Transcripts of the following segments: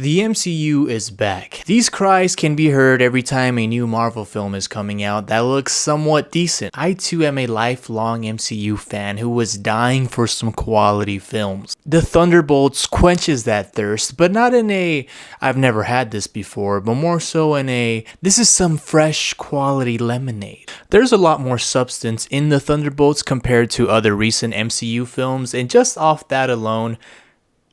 The MCU is back. These cries can be heard every time a new Marvel film is coming out that looks somewhat decent. I too am a lifelong MCU fan who was dying for some quality films. The Thunderbolts quenches that thirst, but not in a I've never had this before, but more so in a this is some fresh quality lemonade. There's a lot more substance in the Thunderbolts compared to other recent MCU films, and just off that alone,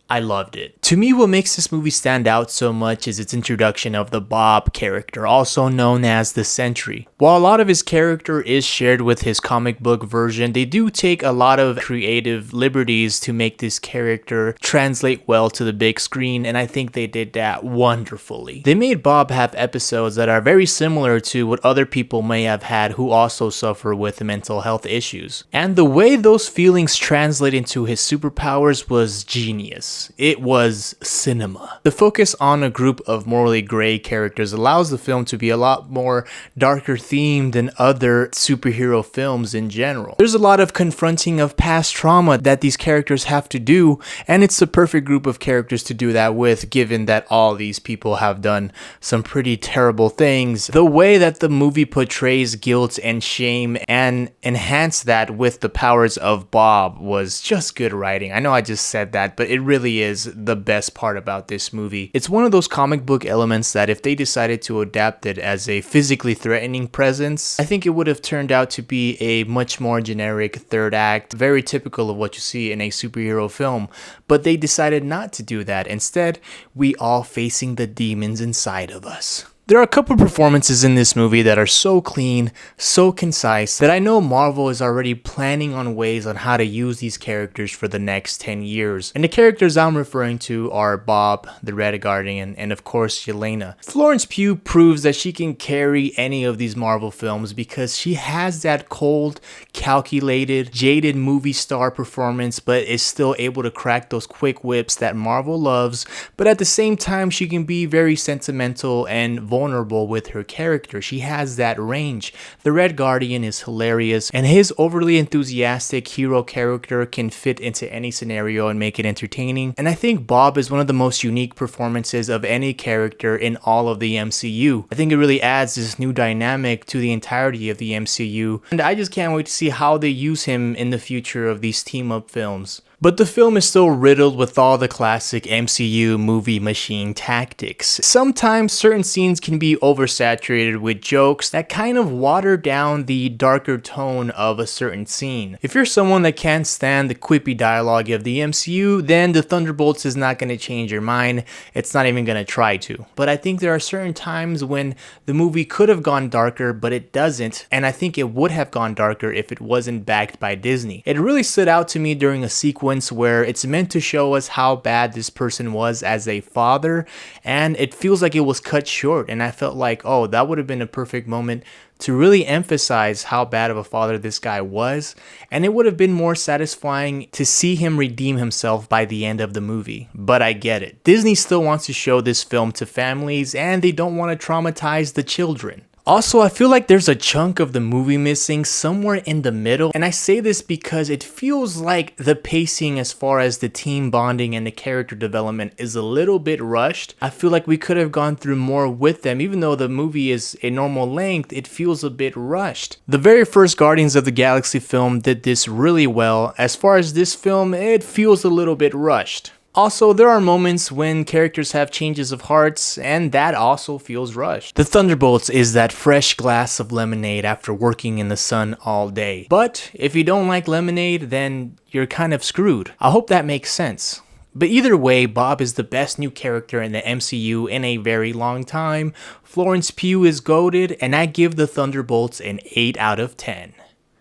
I loved it. To me, what makes this movie stand out so much is its introduction of the Bob character, also known as the Sentry. While a lot of his character is shared with his comic book version, they do take a lot of creative liberties to make this character translate well to the big screen, and I think they did that wonderfully. They made Bob have episodes that are very similar to what other people may have had who also suffer with mental health issues. And the way those feelings translate into his superpowers was genius. It was cinema. The focus on a group of morally gray characters allows the film to be a lot more darker themed than other superhero films in general. There's a lot of confronting of past trauma that these characters have to do, and it's the perfect group of characters to do that with, given that all these people have done some pretty terrible things. The way that the movie portrays guilt and shame and enhance that with the powers of Bob was just good writing. I know I just said that, but it really is the best part about this movie. It's one of those comic book elements that if they decided to adapt it as a physically threatening presence, I think it would have turned out to be a much more generic third act, very typical of what you see in a superhero film. But they decided not to do that. Instead, we all facing the demons inside of us. There are a couple performances in this movie that are so clean, so concise, that I know Marvel is already planning on ways on how to use these characters for the next 10 years. And the characters I'm referring to are Bob, the Red Guardian, and of course Yelena. Florence Pugh proves that she can carry any of these Marvel films because she has that cold, calculated, jaded movie star performance, but is still able to crack those quick whips that Marvel loves, but at the same time she can be very sentimental and vulnerable with her character. She has that range. The Red Guardian is hilarious, and his overly enthusiastic hero character can fit into any scenario and make it entertaining. And I think Bob is one of the most unique performances of any character in all of the MCU. I think it really adds this new dynamic to the entirety of the MCU, and I just can't wait to see how they use him in the future of these team-up films. But the film is still riddled with all the classic MCU movie machine tactics. Sometimes certain scenes can be oversaturated with jokes that kind of water down the darker tone of a certain scene. If you're someone that can't stand the quippy dialogue of the MCU, then the Thunderbolts is not going to change your mind. It's not even going to try to. But I think there are certain times when the movie could have gone darker, but it doesn't, and I think it would have gone darker if it wasn't backed by Disney. It really stood out to me during a sequence where it's meant to show us how bad this person was as a father, and it feels like it was cut short, and I felt like, oh, that would have been a perfect moment to really emphasize how bad of a father this guy was, and it would have been more satisfying to see him redeem himself by the end of the movie. But I get it. Disney still wants to show this film to families, and they don't want to traumatize the children. Also, I feel like there's a chunk of the movie missing somewhere in the middle, and I say this because it feels like the pacing as far as the team bonding and the character development is a little bit rushed. I feel like we could have gone through more with them. Even though the movie is a normal length, it feels a bit rushed. The very first Guardians of the Galaxy film did this really well. As far as this film, it feels a little bit rushed. Also, there are moments when characters have changes of hearts, and that also feels rushed. The Thunderbolts is that fresh glass of lemonade after working in the sun all day. But if you don't like lemonade, then you're kind of screwed. I hope that makes sense. But either way, Bob is the best new character in the MCU in a very long time. Florence Pugh is goated, and I give the Thunderbolts an 8 out of 10.